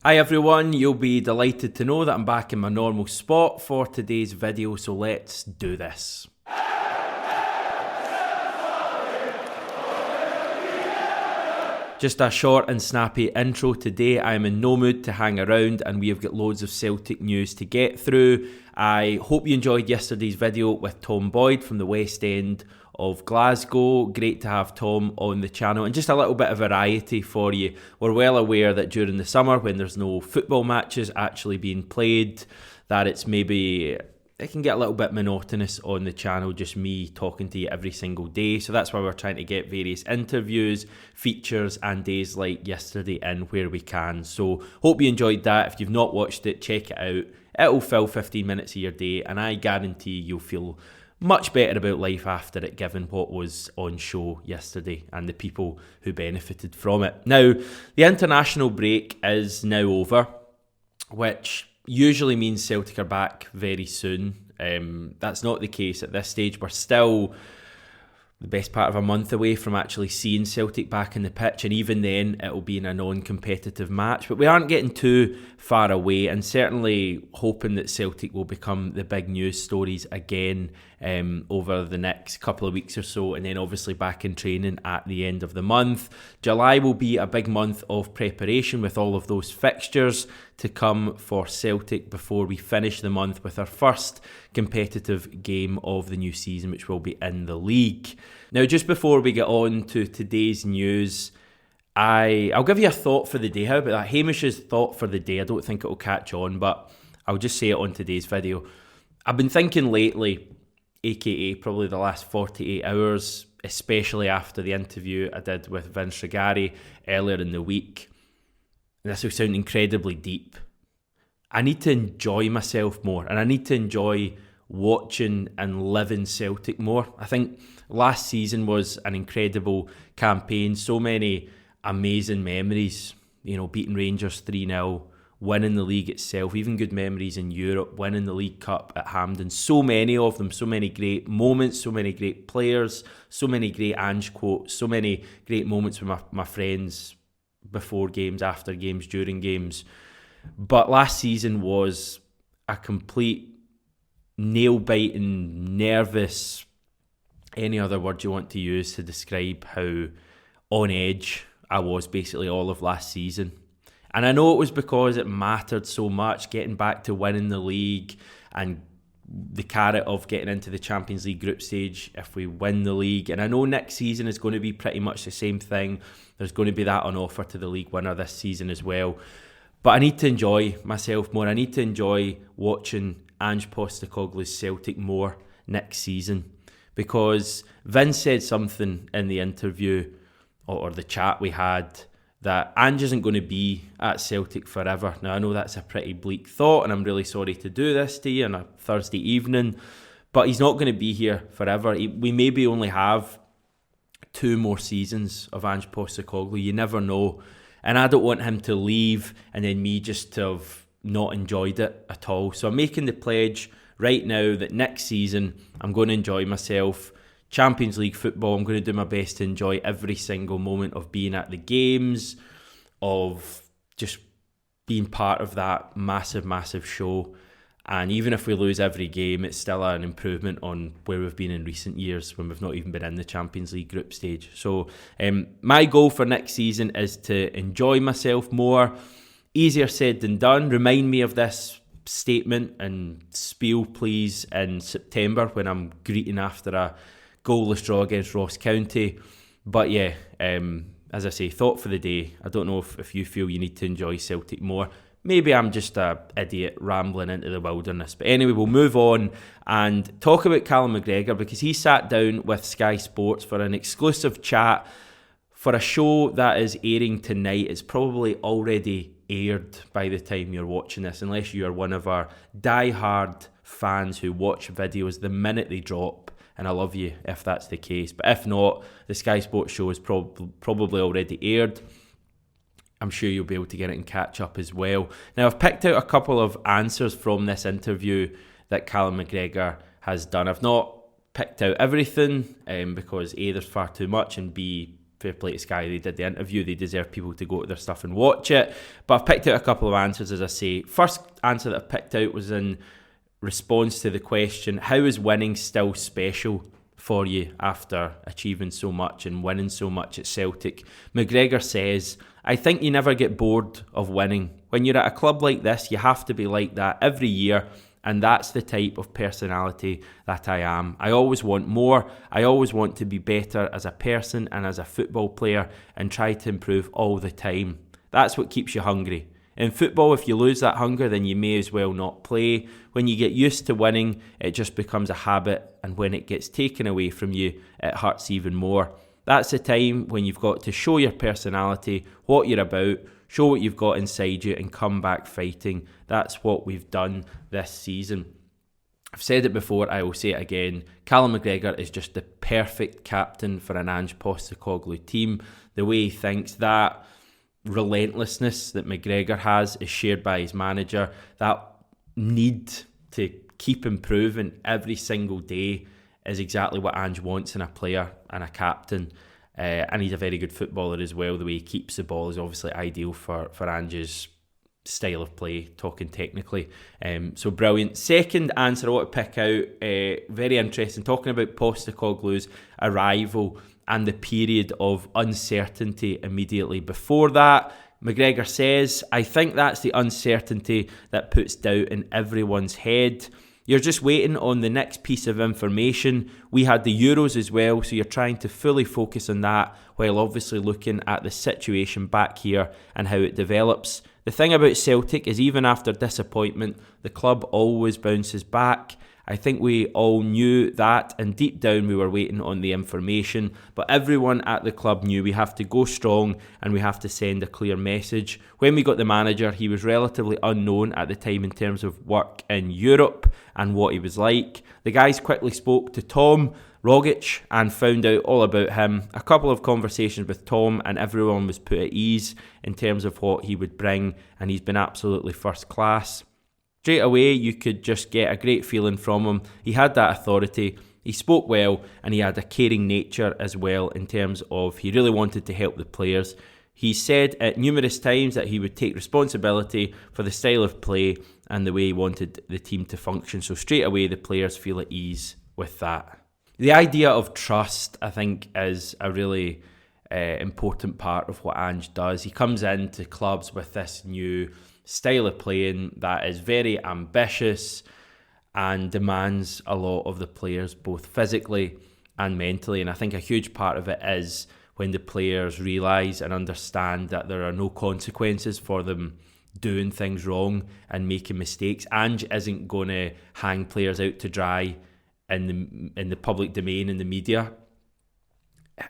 Hi everyone, you'll be delighted to know that I'm back in my normal spot for today's video, so let's do this. Just a short and snappy intro today. I am in no mood to hang around and we have got loads of Celtic news to get through. I hope you enjoyed yesterday's video with Tom Boyd from the West End of Glasgow. Great to have Tom on the channel and just a little bit of variety for you. We're well aware that during the summer when there's no football matches actually being played, that it can get a little bit monotonous on the channel, just me talking to you every single day. So that's why we're trying to get various interviews, features and days like yesterday in where we can. So hope you enjoyed that. If you've not watched it, check it out. It'll fill 15 minutes of your day and I guarantee you'll feel much better about life after it, given what was on show yesterday and the people who benefited from it. Now, the international break is now over, which usually means Celtic are back very soon. That's not the case at this stage. We're still the best part of a month away from actually seeing Celtic back in the pitch, and even then it'll be in a non-competitive match. But we aren't getting too far away, and certainly hoping that Celtic will become the big news stories again over the next couple of weeks or so, and then obviously back in training at the end of the month. July will be a big month of preparation with all of those fixtures to come for Celtic before we finish the month with our first competitive game of the new season, which will be in the league. Now, just before we get on to today's news, I'll give you a thought for the day. How about that? Hamish's thought for the day. I don't think it'll catch on, but I'll just say it on today's video. I've been thinking lately, aka probably the last 48 hours, especially after the interview I did with Vince Rigari earlier in the week. This will sound incredibly deep. I need to enjoy myself more, and I need to enjoy watching and living Celtic more. I think last season was an incredible campaign. So many amazing memories. You know, beating Rangers 3-0, winning the league itself, even good memories in Europe, winning the League Cup at Hampden. So many of them, so many great moments, so many great players, so many great Ange quotes, so many great moments with my friends before games, after games, during games. But last season was a complete nail-biting, nervous, any other word you want to use to describe how on edge I was basically all of last season. And I know it was because it mattered so much, getting back to winning the league and the carrot of getting into the Champions League group stage if we win the league. And I know next season is going to be pretty much the same thing. There's going to be that on offer to the league winner this season as well. But I need to enjoy myself more. I need to enjoy watching Ange Postecoglou's Celtic more next season. Because Vince said something in the interview or the chat we had that Ange isn't going to be at Celtic forever. Now, I know that's a pretty bleak thought, and I'm really sorry to do this to you on a Thursday evening, but he's not going to be here forever. We maybe only have 2 more seasons of Ange Postecoglou. You never know. And I don't want him to leave and then me just to have not enjoyed it at all. So I'm making the pledge right now that next season I'm going to enjoy myself. Champions League football, I'm going to do my best to enjoy every single moment of being at the games, of just being part of that massive, massive show. And even if we lose every game, it's still an improvement on where we've been in recent years when we've not even been in the Champions League group stage. So my goal for next season is to enjoy myself more. Easier said than done. Remind me of this statement and spiel, please, in September when I'm greeting after a goalless draw against Ross County. But yeah, as I say, thought for the day. I don't know if you feel you need to enjoy Celtic more. Maybe I'm just an idiot rambling into the wilderness. But anyway, we'll move on and talk about Callum McGregor, because he sat down with Sky Sports for an exclusive chat for a show that is airing tonight. It's probably already aired by the time you're watching this, unless you are one of our die-hard fans who watch videos the minute they drop. And I love you if that's the case. But if not, the Sky Sports show is probably already aired. I'm sure you'll be able to get it and catch up as well. Now, I've picked out a couple of answers from this interview that Callum McGregor has done. I've not picked out everything because A, there's far too much, and B, fair play to Sky, they did the interview, they deserve people to go to their stuff and watch it. But I've picked out a couple of answers, as I say. First answer that I picked out was in response to the question, how is winning still special for you after achieving so much and winning so much at Celtic? McGregor says, I think you never get bored of winning. When you're at a club like this, you have to be like that every year, and that's the type of personality that I am. I always want more. I always want to be better as a person and as a football player and try to improve all the time. That's what keeps you hungry. In football, if you lose that hunger, then you may as well not play. When you get used to winning, it just becomes a habit, and when it gets taken away from you, it hurts even more. That's the time when you've got to show your personality, what you're about, show what you've got inside you, and come back fighting. That's what we've done this season. I've said it before, I will say it again. Callum McGregor is just the perfect captain for an Ange Postecoglou team. The way he thinks, that relentlessness that McGregor has is shared by his manager. That need to keep improving every single day is exactly what Ange wants in a player and a captain. And he's a very good footballer as well. The way he keeps the ball is obviously ideal for Ange's style of play, talking technically. So brilliant. Second answer I want to pick out, very interesting, talking about Postecoglou's arrival and the period of uncertainty immediately before that. McGregor says, I think that's the uncertainty that puts doubt in everyone's head. You're just waiting on the next piece of information. We had the Euros as well, so you're trying to fully focus on that while obviously looking at the situation back here and how it develops. The thing about Celtic is even after disappointment, the club always bounces back. I think we all knew that, and deep down we were waiting on the information, but everyone at the club knew we have to go strong and we have to send a clear message. When we got the manager, he was relatively unknown at the time in terms of work in Europe and what he was like. The guys quickly spoke to Tom Rogic and found out all about him. A couple of conversations with Tom and everyone was put at ease in terms of what he would bring, and he's been absolutely first class. Straight away, you could just get a great feeling from him. He had that authority, he spoke well, and he had a caring nature as well in terms of he really wanted to help the players. He said at numerous times that he would take responsibility for the style of play and the way he wanted the team to function. So straight away, the players feel at ease with that. The idea of trust, I think, is a really important part of what Ange does. He comes into clubs with this new style of playing that is very ambitious and demands a lot of the players, both physically and mentally. And I think a huge part of it is when the players realise and understand that there are no consequences for them doing things wrong and making mistakes. Ange isn't going to hang players out to dry in the public domain, in the media.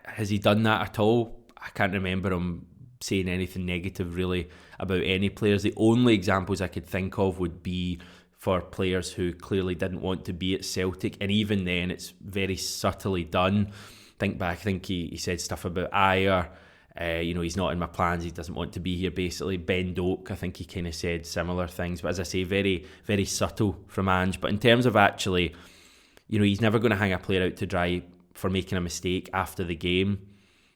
Has he done that at all? I can't remember him saying anything negative really about any players. The only examples I could think of would be for players who clearly didn't want to be at Celtic, and even then it's very subtly done. Think back, I think he said stuff about Ayer, he's not in my plans, he doesn't want to be here basically. Ben Doak, I think he kind of said similar things, but as I say, very, very subtle from Ange. But in terms of actually, he's never going to hang a player out to dry for making a mistake after the game.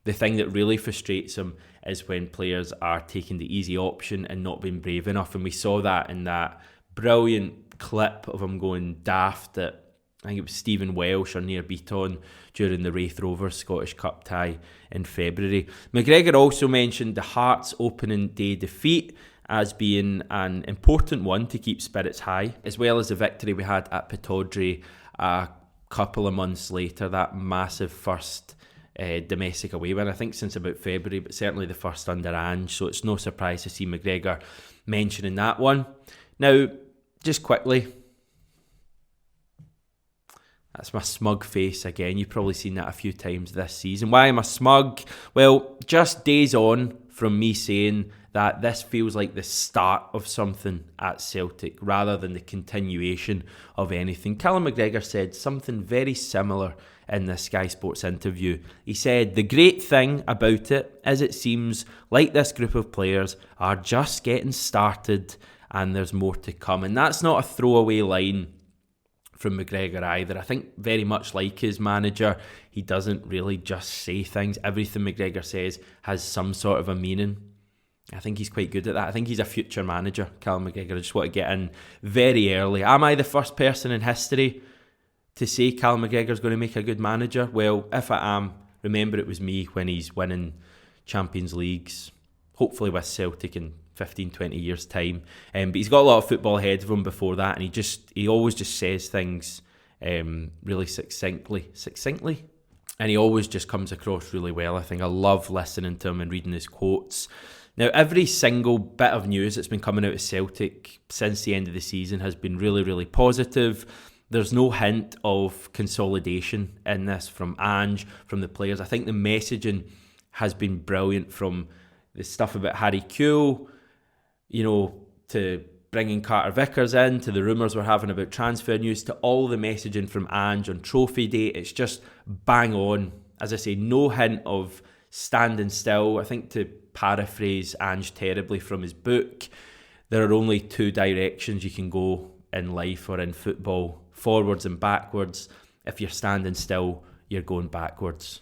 The thing that really frustrates him is when players are taking the easy option and not being brave enough. And we saw that in that brilliant clip of him going daft at, I think it was Stephen Welsh or Near Beaton during the Wraith Rovers Scottish Cup tie in February. McGregor also mentioned the Hearts opening day defeat as being an important one to keep spirits high, as well as the victory we had at Pittodrie a couple of months later, that massive first domestic away win, I think since about February, but certainly the first under Ange, so it's no surprise to see McGregor mentioning that one. Now, just quickly, that's my smug face again. You've probably seen that a few times this season. Why am I smug? Well, just days on from me saying that this feels like the start of something at Celtic rather than the continuation of anything. Callum McGregor said something very similar in the Sky Sports interview. He said, the great thing about it is it seems like this group of players are just getting started and there's more to come. And that's not a throwaway line from McGregor either. I think very much like his manager, he doesn't really just say things. Everything McGregor says has some sort of a meaning. I think he's quite good at that. I think he's a future manager, Callum McGregor. I just want to get in very early. Am I the first person in history to say Callum McGregor's going to make a good manager? Well, if I am, remember it was me when he's winning Champions Leagues, hopefully with Celtic in 15, 20 years' time. But he's got a lot of football ahead of him before that, and he always just says things really succinctly. And he always just comes across really well. I think I love listening to him and reading his quotes. Now, every single bit of news that's been coming out of Celtic since the end of the season has been really, really positive. There's no hint of consolidation in this from Ange, from the players. I think the messaging has been brilliant, from the stuff about Harry Kewell, to bringing Carter Vickers in, to the rumours we're having about transfer news, to all the messaging from Ange on Trophy Day. It's just bang on. As I say, no hint of standing still. I think, to paraphrase Ange terribly from his book, there are only two directions you can go in life or in football: forwards and backwards. If you're standing still, you're going backwards.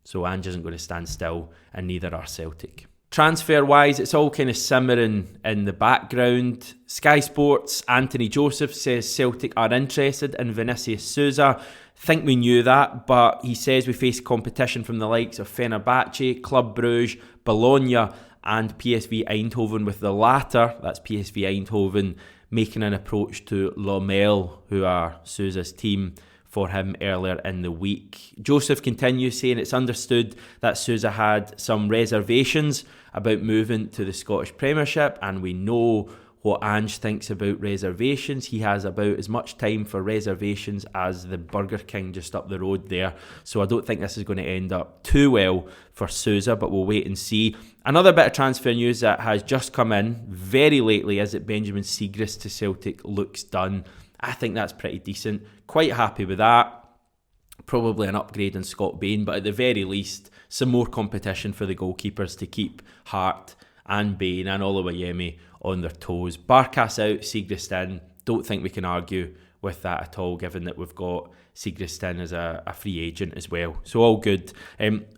So Ange isn't going to stand still, and neither are Celtic. Transfer-wise, it's all kind of simmering in the background. Sky Sports' Anthony Joseph says Celtic are interested in Vinicius Souza. Think we knew that, but he says we face competition from the likes of Fenerbahce, Club Brugge, Bologna and PSV Eindhoven, with the latter, that's PSV Eindhoven, making an approach to Lommel, who are Souza's team, for him earlier in the week. Joseph continues saying it's understood that Souza had some reservations about moving to the Scottish Premiership, and we know what Ange thinks about reservations. He has about as much time for reservations as the Burger King just up the road there. So I don't think this is going to end up too well for Souza, but we'll wait and see. Another bit of transfer news that has just come in very lately is that Benjamin Siegrist to Celtic looks done. I think that's pretty decent. Quite happy with that. Probably an upgrade on Scott Bain, but at the very least, some more competition for the goalkeepers to keep Hart and Bain and Oluwayemi on their toes. Barkas out, Siegrist in. Don't think we can argue with that at all, given that we've got Siegrist in as a free agent as well. So all good.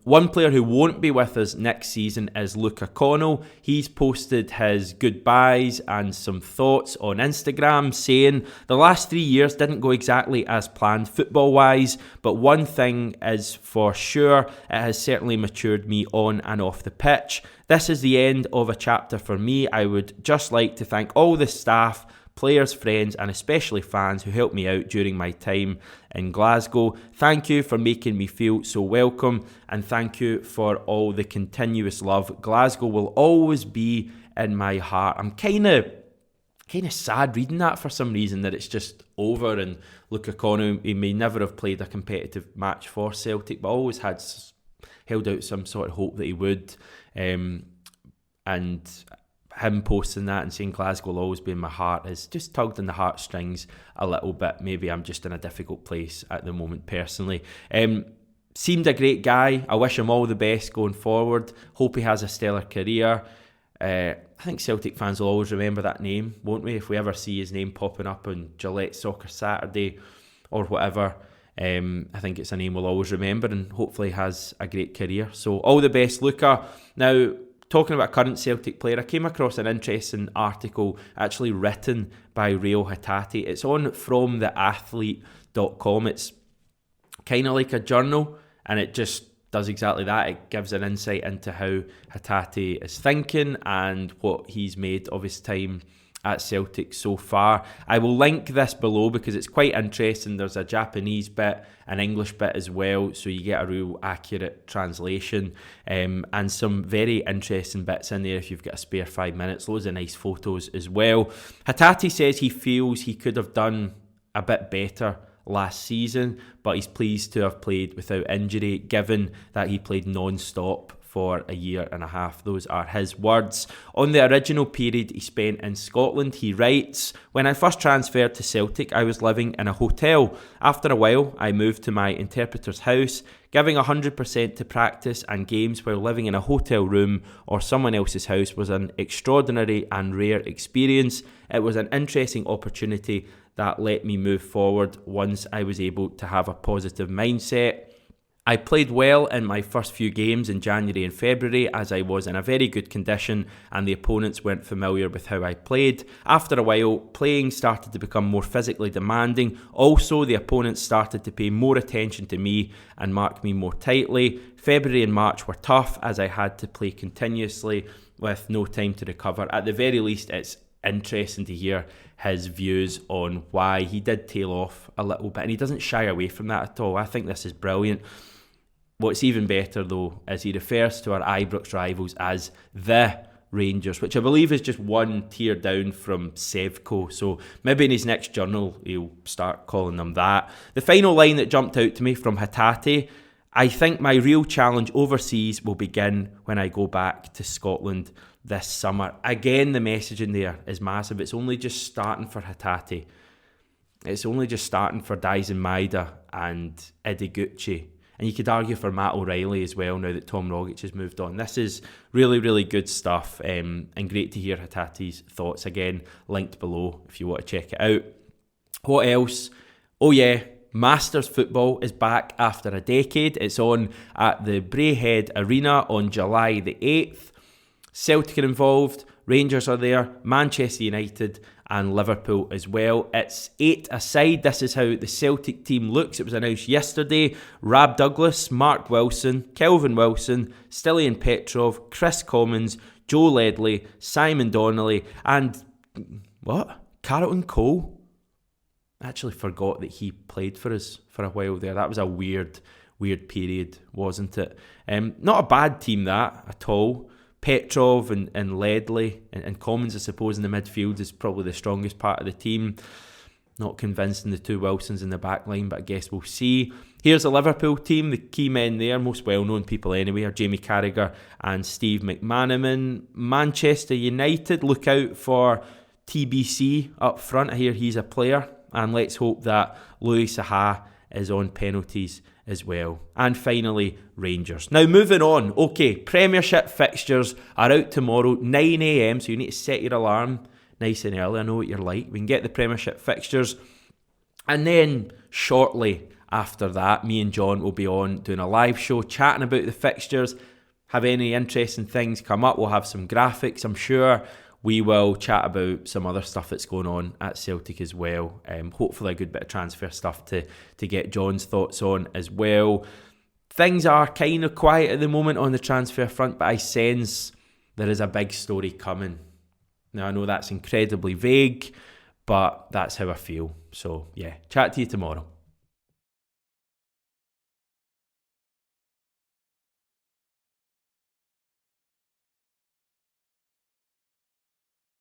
One player who won't be with us next season is Luca Connell. He's posted his goodbyes and some thoughts on Instagram, saying the last 3 years didn't go exactly as planned football-wise, but one thing is for sure, it has certainly matured me on and off the pitch. This is the end of a chapter for me. I would just like to thank all the staff, players, friends and especially fans who helped me out during my time in Glasgow. Thank you for making me feel so welcome, and thank you for all the continuous love. Glasgow will always be in my heart. I'm kind of sad reading that for some reason, that it's just over. And Luca Connell, he may never have played a competitive match for Celtic, but always held out some sort of hope that he would. And him posting that and saying Glasgow will always be in my heart has just tugged on the heartstrings a little bit. Maybe I'm just in a difficult place at the moment personally. Seemed a great guy. I wish him all the best going forward. Hope he has a stellar career. I think Celtic fans will always remember that name, won't we? If we ever see his name popping up on Gillette Soccer Saturday or whatever, I think it's a name we'll always remember, and hopefully has a great career. So all the best, Luca. Now, talking about a current Celtic player, I came across an interesting article actually written by Reo Hatate. It's on fromtheathlete.com. It's kind of like a journal, and it just does exactly that. It gives an insight into how Hatate is thinking and what he's made of his time at Celtic so far. I will link this below because it's quite interesting. There's a Japanese bit, an English bit as well, so you get a real accurate translation, and some very interesting bits in there if you've got a spare 5 minutes. Loads of nice photos as well. Hatate says he feels he could have done a bit better last season, but he's pleased to have played without injury, given that he played non-stop for a year and a half. Those are his words. On the original period he spent in Scotland, he writes, "When I first transferred to Celtic, I was living in a hotel. After a while, I moved to my interpreter's house, Giving 100% to practice and games while living in a hotel room or someone else's house was an extraordinary and rare experience. It was an interesting opportunity that let me move forward once I was able to have a positive mindset. I played well in my first few games in January and February as I was in a very good condition and the opponents weren't familiar with how I played. After a while, playing started to become more physically demanding. Also, the opponents started to pay more attention to me and mark me more tightly. February and March were tough as I had to play continuously with no time to recover. At the very least, it's interesting to hear his views on why he did tail off a little bit, and he doesn't shy away from that at all. I think this is brilliant. What's even better, though, is he refers to our Ibrox rivals as the Rangers, which I believe is just one tier down from Sevco. So maybe in his next journal, he'll start calling them that. The final line that jumped out to me from Hatate: I think my real challenge overseas will begin when I go back to Scotland this summer. Again, the message in there is massive. It's only just starting for Hatate. It's only just starting for Dyson Maeda and Ideguchi. And you could argue for Matt O'Reilly as well now that Tom Rogic has moved on. This is really, really good stuff, and great to hear Hatate's thoughts. Again, linked below if you want to check it out. What else? Oh yeah, Masters football is back after a decade. It's on at the Braehead Arena on July the 8th. Celtic are involved, Rangers are there, Manchester United and Liverpool as well. It's 8-a-side. This is how the Celtic team looks. It was announced yesterday. Rab Douglas, Mark Wilson, Kelvin Wilson, Stilian Petrov, Chris Commons, Joe Ledley, Simon Donnelly, and Carlton Cole. I actually forgot that he played for us for a while there. That was a weird period, wasn't it? Not a bad team that at all. Petrov and Ledley and Commons, I suppose, in the midfield is probably the strongest part of the team. Not convinced in the two Wilsons in the back line, but I guess we'll see. Here's a Liverpool team. The key men there, most well-known people anyway, are Jamie Carragher and Steve McManaman. Manchester United, look out for TBC up front. I hear he's a player. And let's hope that Louis Saha is on penalties as well. And finally, Rangers. Now moving on. Okay, Premiership fixtures are out tomorrow, 9 a.m, so you need to set your alarm nice and early. I know what you're like. We can get the Premiership fixtures. And then shortly after that, me and John will be on doing a live show, chatting about the fixtures. Have any interesting things come up? We'll have some graphics, I'm sure. We will chat about some other stuff that's going on at Celtic as well. Hopefully a good bit of transfer stuff to get John's thoughts on as well. Things are kind of quiet at the moment on the transfer front, but I sense there is a big story coming. Now, I know that's incredibly vague, but that's how I feel. So, yeah, chat to you tomorrow.